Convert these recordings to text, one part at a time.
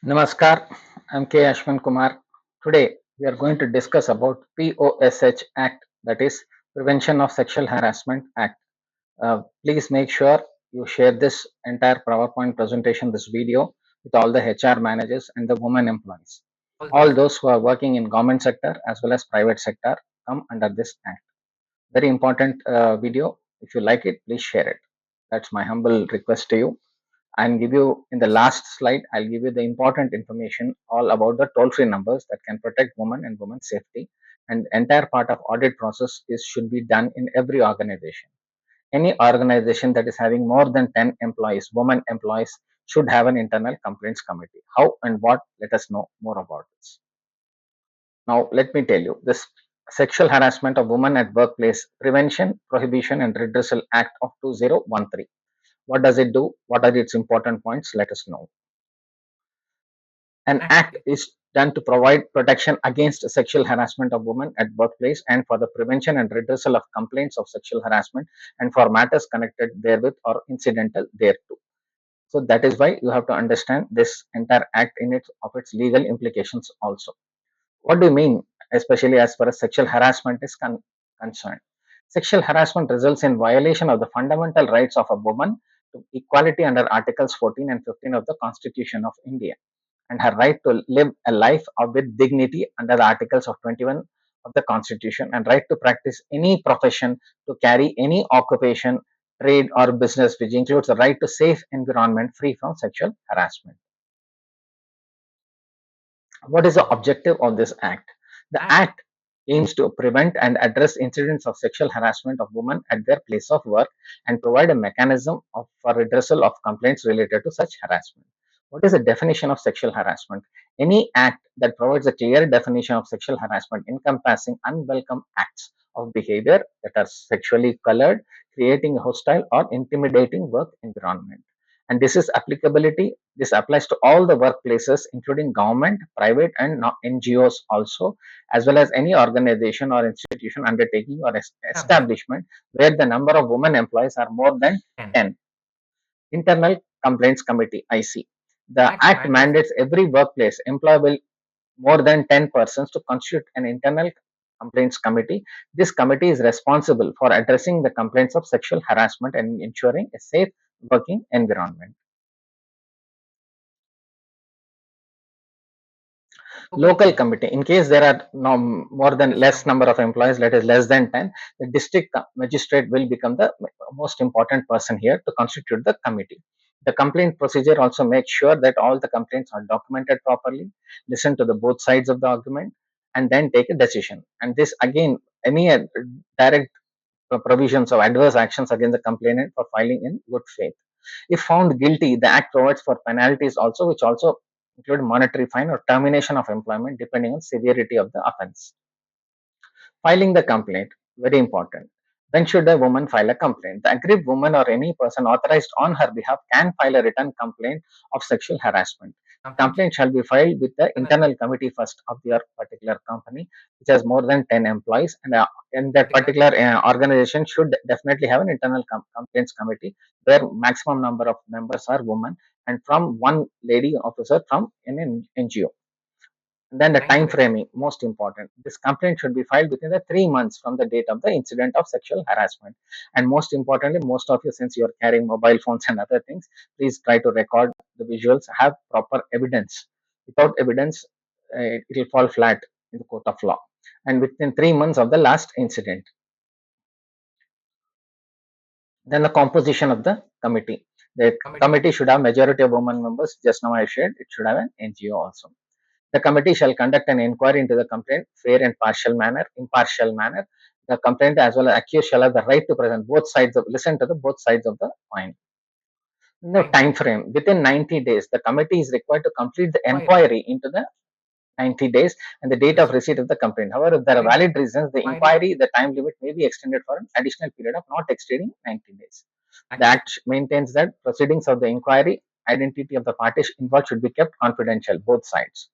Namaskar, I'm K. Ashwin Kumar. Today we are going to discuss about P.O.S.H. Act, that is Prevention of Sexual Harassment Act. Please make sure you share this entire PowerPoint presentation, this video, with all the HR managers and the women employees. All those who are working in government sector as well as private sector come under this act. Very important video. If you like it, please share it. That's my humble request to you. And give you in the last slide, I'll give you the important information all about the toll-free numbers that can protect women and women's safety. And entire part of audit process is should be done in every organization. Any organization that is having more than 10 employees, women employees, should have an internal complaints committee. How and what? Let us know more about this. Now, let me tell you this Sexual Harassment of Women at Workplace Prevention, Prohibition and Redressal Act of 2013. What does it do? What are its important points? Let us know. An act is done to provide protection against sexual harassment of women at workplace and for the prevention and redressal of complaints of sexual harassment and for matters connected therewith or incidental thereto. So that is why you have to understand this entire act in its legal implications also. What do you mean, especially as far as sexual harassment is concerned? Sexual harassment results in violation of the fundamental rights of a woman to equality under Articles 14 and 15 of the Constitution of India and her right to live a life with dignity under the Articles of 21 of the Constitution and right to practice any profession, to carry any occupation, trade or business, which includes the right to safe environment free from sexual harassment. What is the objective of this act? The act aims to prevent and address incidents of sexual harassment of women at their place of work and provide a mechanism for redressal of complaints related to such harassment. What is the definition of sexual harassment? Any act that provides a clear definition of sexual harassment encompassing unwelcome acts of behavior that are sexually colored, creating a hostile or intimidating work environment. And this applies to all the workplaces including government, private and NGOs also, as well as any organization or institution undertaking or establishment where the number of women employees are more than 10. Internal Complaints Committee, IC. The act mandates every workplace employable more than 10 persons to constitute an internal complaints committee. This committee is responsible for addressing the complaints of sexual harassment and ensuring a safe working environment. Local committee, in case there are no more than less number of employees, that is less than 10, the district magistrate will become the most important person here to constitute the committee. The complaint procedure also makes sure that all the complaints are documented properly, listen to the both sides of the argument, and then take a decision. And this again, any direct provisions of adverse actions against the complainant for filing in good faith. If found guilty, the act provides for penalties also, which also include monetary fine or termination of employment depending on severity of the offense. Filing the complaint, very important. When should a woman file a complaint? The aggrieved woman or any person authorized on her behalf can file a written complaint of sexual harassment. Complaint shall be filed with the internal committee first of your particular company, which has more than 10 employees, and that particular organization should definitely have an internal complaints committee where maximum number of members are women and from one lady officer from an NGO. Then the time framing, most important. This complaint should be filed within the 3 months from the date of the incident of sexual harassment. And most importantly, most of you, since you are carrying mobile phones and other things, please try to record the visuals, have proper evidence. Without evidence, it will fall flat in the court of law. And within 3 months of the last incident. Then the composition of the committee. The committee should have majority of women members. Just now I shared, it should have an NGO also. The committee shall conduct an inquiry into the complaint fair and impartial manner. The complainant as well as accused shall have the right to present listen to the both sides of the coin. The time frame, within 90 days, the committee is required to complete the inquiry into the 90 days and the date of receipt of the complaint. However, if there are valid reasons, the time limit may be extended for an additional period of not exceeding 90 days. The Act maintains that proceedings of the inquiry, identity of the parties involved should be kept confidential, both sides.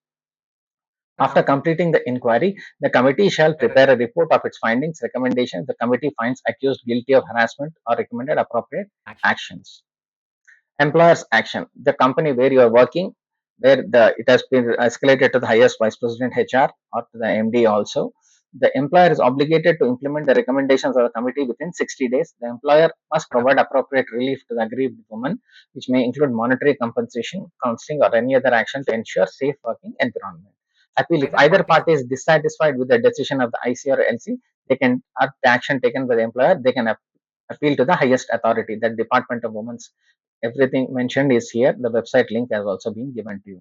After completing the inquiry, the committee shall prepare a report of its findings, recommendations. The committee finds accused guilty of harassment or recommended appropriate actions. Employer's action. The company where you are working, where it has been escalated to the highest vice president HR or to the MD also. The employer is obligated to implement the recommendations of the committee within 60 days. The employer must provide appropriate relief to the aggrieved woman, which may include monetary compensation, counseling, or any other action to ensure safe working environment. Appeal: if either party is dissatisfied with the decision of the IC or LC, they can, or the action taken by the employer, they can appeal to the highest authority, that Department of Women's. Everything mentioned is here. The website link has also been given to you.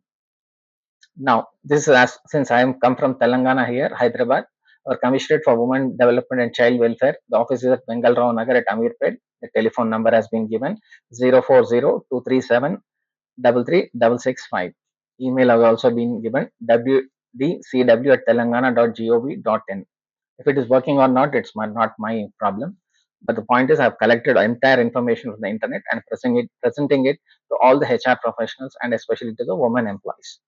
Now, this is since I am come from Telangana here, Hyderabad, our Commissioner for Women Development and Child Welfare. The office is at Bengal Rao Nagar at Amirpet. The telephone number has been given 040-237-33665. Email has also been given wdcw@telangana.gov.in. If it is working or not, it's not my problem. But the point is, I've collected entire information from the internet and presenting it to all the HR professionals and especially to the women employees.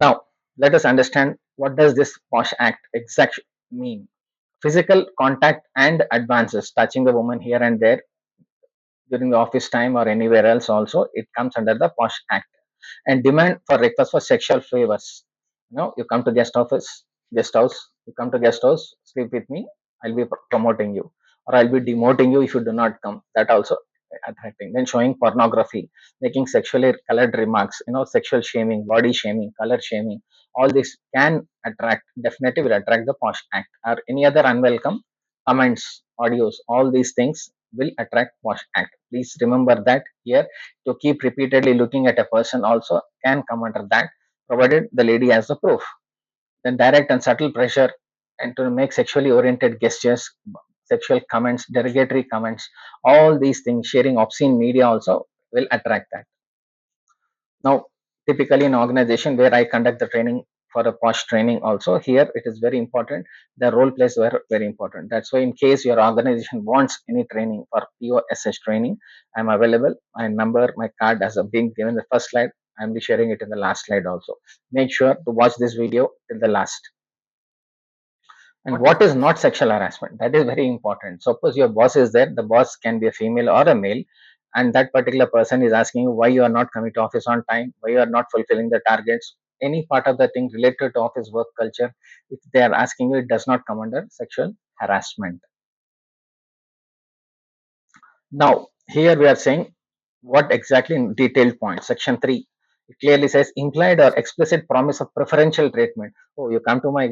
Now, let us understand what does this POSH Act exactly mean. Physical contact and advances touching the woman here and there during the office time or anywhere else also, it comes under the POSH Act. And demand for request for sexual favors. You come to guest house, you come to guest house, sleep with me, I'll be promoting you, or I'll be demoting you if you do not come. That also attracting. Then showing pornography, making sexually colored remarks, sexual shaming, body shaming, color shaming. All this can attract, definitely will attract the POSH Act, or any other unwelcome comments, audios. All these things will attract POSH Act. Please remember that here. To keep repeatedly looking at a person also can come under that, provided the lady has the proof. Then direct and subtle pressure and to make sexually oriented gestures, sexual comments, derogatory comments, all these things, sharing obscene media also will attract that. Now, typically in organization where I conduct the training for a POSH training also, here it is very important. The role plays were very important. That's why in case your organization wants any training for P.O.S.H training, I'm available. My number, my card has been given in the first slide. I'm be sharing it in the last slide also. Make sure to watch this video till the last. And what is not sexual harassment? That is very important. Suppose your boss is there, the boss can be a female or a male, and that particular person is asking you why you are not coming to office on time, why you are not fulfilling the targets, any part of the thing related to office work culture. If they are asking you, it does not come under sexual harassment. Now, here we are saying what exactly in detailed point. Section 3, it clearly says implied or explicit promise of preferential treatment. Oh, you come to my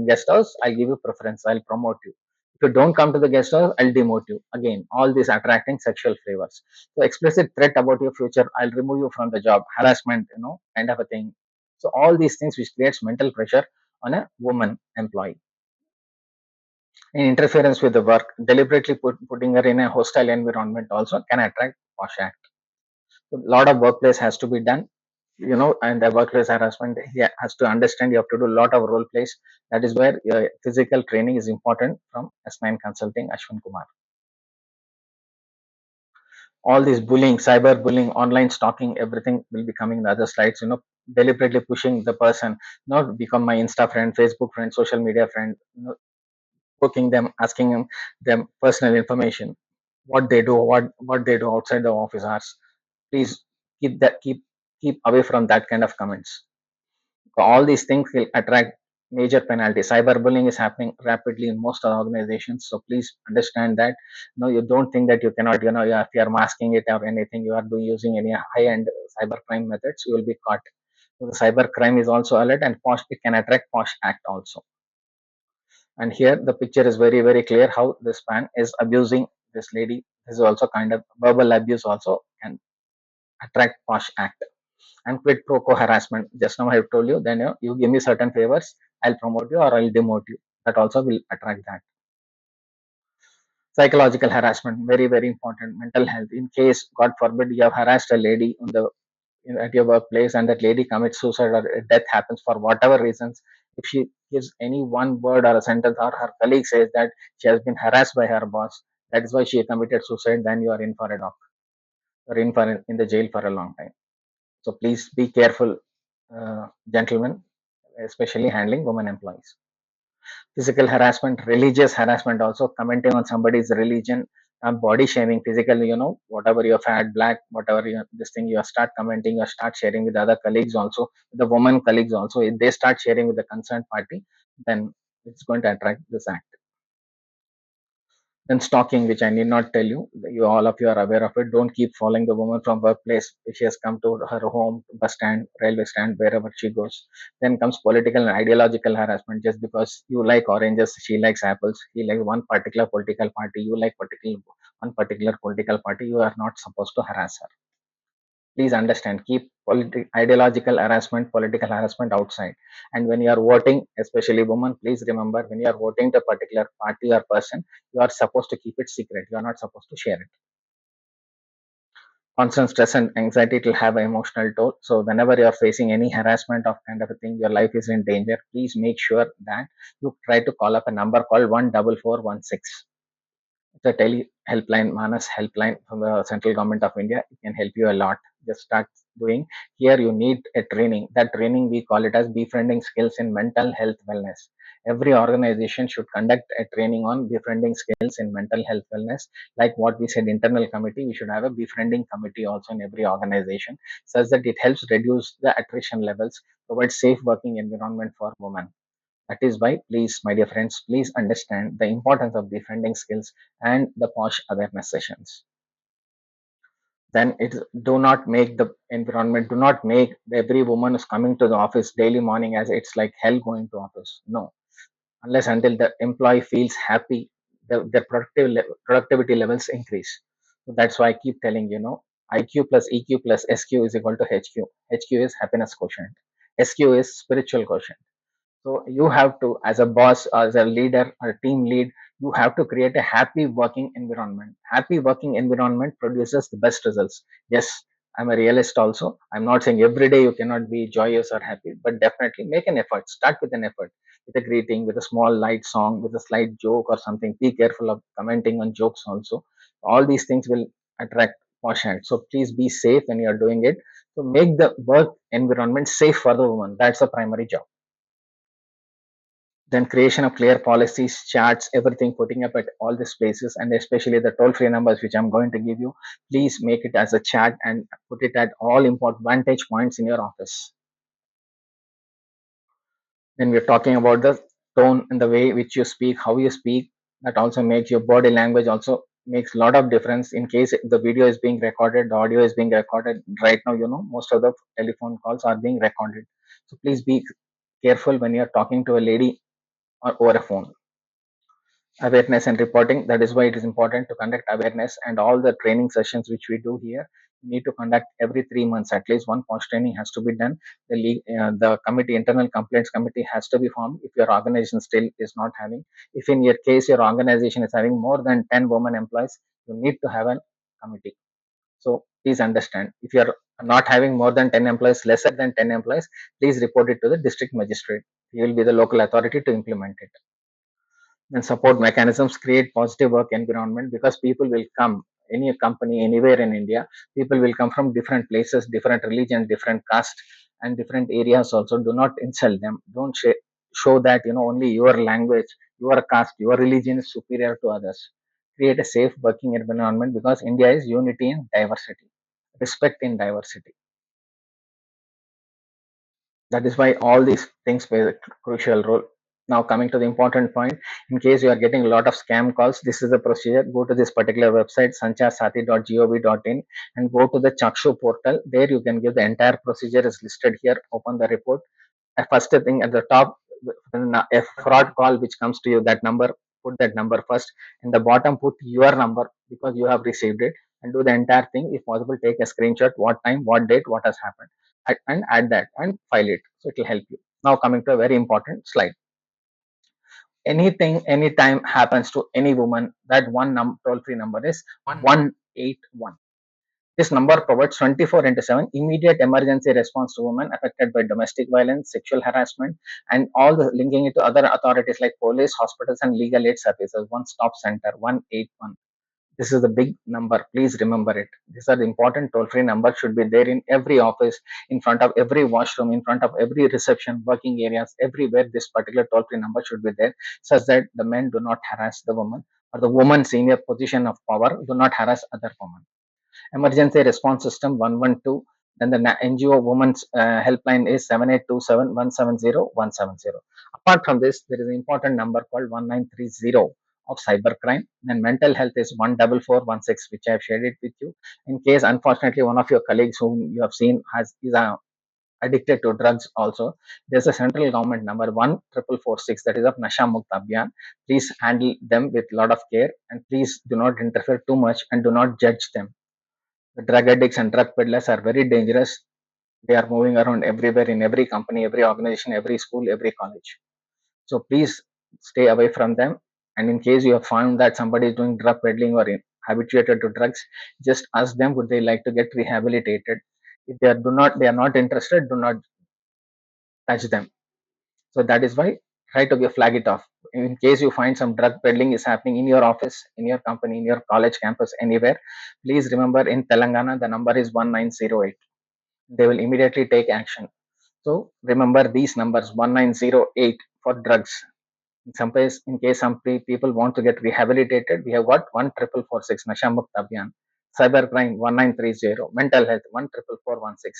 guest house, I'll give you preference, I'll promote you. If you don't come to the guest house, I'll demote you. Again, all these attracting sexual favors. So explicit threat about your future, I'll remove you from the job, harassment, kind of a thing. So all these things which creates mental pressure on a woman employee. In interference with the work, deliberately putting her in a hostile environment also can attract POSH Act. So a lot of workplace has to be done, and the workplace harassment has to understand you have to do a lot of role plays. That is where physical training is important from S9 Consulting, Ashwin Kumar. All this bullying, cyber bullying, online stalking, everything will be coming in the other slides. Deliberately pushing the person, not become my Insta friend, Facebook friend, social media friend, booking them, asking them personal information, what they do, what they do outside the office hours. Please keep away from that kind of comments. So all these things will attract major penalty. Cyberbullying is happening rapidly in most organizations. So please understand that. No, you don't think that you cannot, if you are masking it or anything, you are doing using any high-end cyber crime methods, you will be caught. So the cyber crime is also alert, and POSH, it can attract POSH Act also. And here the picture is very, very clear how this man is abusing this lady. This is also kind of verbal abuse also can attract POSH Act. And quid pro quo harassment. Just now I have told you, then you give me certain favors, I'll promote you or I'll demote you. That also will attract that. Psychological harassment, very, very important. Mental health. In case, God forbid, you have harassed a lady at your workplace and that lady commits suicide or death happens for whatever reasons, if she gives any one word or a sentence or her colleague says that she has been harassed by her boss, that is why she committed suicide, then you are in for a dock. You're in the jail for a long time. So please be careful, gentlemen, especially handling women employees. Physical harassment, religious harassment also, commenting on somebody's religion, body shaming, physically, whatever you have had, black, whatever this thing, you start commenting or start sharing with other colleagues also, the women colleagues also. If they start sharing with the concerned party, then it's going to attract this act. Then stalking, which I need not tell you, all of you are aware of it. Don't keep following the woman from workplace if she has come to her home, bus stand, railway stand, wherever she goes. Then comes political and ideological harassment. Just because you like oranges, she likes apples. He likes one particular political party, you like one particular political party. You are not supposed to harass her. Please understand. Keep ideological harassment, political harassment outside. And when you are voting, especially women, please remember, when you are voting to a particular party or person, you are supposed to keep it secret. You are not supposed to share it. Constant stress and anxiety, it will have an emotional toll. So whenever you are facing any harassment of kind of a thing, your life is in danger, please make sure that you try to call up a number called 14416. The tele helpline, Manas helpline from the central government of India. It can help you a lot. Just start doing. Here you need a training. That training, we call it as befriending skills in mental health wellness. Every organization should conduct a training on befriending skills in mental health wellness. Like what we said, internal committee, we should have a befriending committee also in every organization, such that it helps reduce the attrition levels, provide safe working environment for women. That is why, please, my dear friends, please understand the importance of befriending skills and the POSH awareness sessions. Then it do not make the environment, do not make every woman who's coming to the office daily morning as it's like hell going to office. No, unless until the employee feels happy, the productivity levels increase. So that's why I keep telling, IQ plus EQ plus SQ is equal to HQ. HQ is happiness quotient. SQ is spiritual quotient. So you have to, as a boss, as a leader or team lead, you have to create a happy working environment. Happy working environment produces the best results. Yes, I'm a realist also. I'm not saying every day you cannot be joyous or happy, but definitely make an effort. Start with an effort, with a greeting, with a small light song, with a slight joke or something. Be careful of commenting on jokes also. All these things will attract POSH. So please be safe when you are doing it. So make the work environment safe for the woman. That's the primary job. Then creation of clear policies, charts, everything, putting up at all these places, and especially the toll free numbers which I'm going to give you. Please make it as a chart and put it at all important vantage points in your office. Then we're talking about the tone and the way which you speak, how you speak. That also makes your body language also makes a lot of difference. In case the video is being recorded, the audio is being recorded right now, most of the telephone calls are being recorded. So please be careful when you're talking to a lady or over a phone. Awareness and reporting, that is why it is important to conduct awareness, and all the training sessions which we do here, we need to conduct every 3 months. At least one post training has to be done. The committee, internal complaints committee, has to be formed if your organization still is not having. If in your case your organization is having more than 10 women employees, you need to have a committee. So please understand, if you are not having more than 10 employees, lesser than 10 employees, please report it to the district magistrate. He will be the local authority to implement it. And support mechanisms create positive work environment, because people will come, any company anywhere in India, people will come from different places, different religion, different caste, and different areas also. Do not insult them. Don't show that only your language, your caste, your religion is superior to others. Create a safe working environment, because India is unity in diversity, respect in diversity. That is why all these things play a crucial role. Now coming to the important point, in case you are getting a lot of scam calls, this is the procedure. Go to this particular website, sancharsati.gov.in, and go to the Chakshu portal. There you can give the entire procedure is listed here. Open the report. First thing at the top, a fraud call which comes to you, that number, put that number first. In the bottom, put your number because you have received it, and do the entire thing. If possible, take a screenshot, what time, what date, what has happened, and add that and file it. So it will help you. Now coming to a very important slide. Anything, anytime happens to any woman, that one toll free number is 181. This number provides 24 into 7 immediate emergency response to women affected by domestic violence, sexual harassment, and all the linking it to other authorities like police, hospitals, and legal aid services. One stop center, 181. This is the big number. Please remember it. These are the important toll free numbers, should be there in every office, in front of every washroom, in front of every reception, working areas, everywhere. This particular toll free number should be there, such that the men do not harass the woman, or the woman senior position of power, do not harass other women. Emergency response system 112. Then the NGO women's helpline is 7827170170. Apart from this, there is an important number called 1930 of cybercrime. Then mental health is 14416, which I have shared it with you. In case, unfortunately, one of your colleagues whom you have seen is addicted to drugs also, there's a central government number 14446, that is of Nasha Mukt Abhiyan. Please handle them with a lot of care, and please do not interfere too much and do not judge them. The drug addicts and drug peddlers are very dangerous. They are moving around everywhere, in every company, every organization, every school, every college. So please stay away from them. And in case you have found that somebody is doing drug peddling or habituated to drugs, just ask them, would they like to get rehabilitated? If they are not interested, do not touch them. So that is why, try to flag it off. In case you find some drug peddling is happening in your office, in your company, in your college campus, anywhere, please remember, in Telangana the number is 1908. They will immediately take action. So remember these numbers: 1908 for drugs. In case some people want to get rehabilitated, we have got 14446 Nasha Mukt Abhiyan, cybercrime 1930, mental health 14416.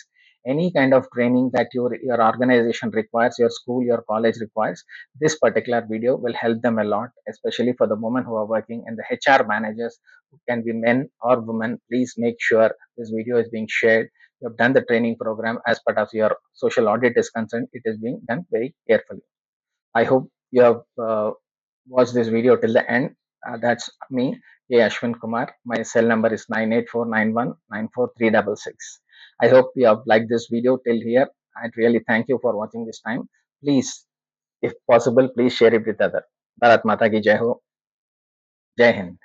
Any kind of training that your organization requires, your school, your college requires, this particular video will help them a lot, especially for the women who are working, and the HR managers, who can be men or women. Please make sure this video is being shared. You have done the training program as part of your social audit is concerned. It is being done very carefully. I hope you have watched this video till the end. That's me, A. Ashwin Kumar. My cell number is 984919436. I hope you have liked this video till here. I really thank you for watching this time. Please, if possible, please share it with others. Bharat Mata ki Jai Ho. Jai Hind.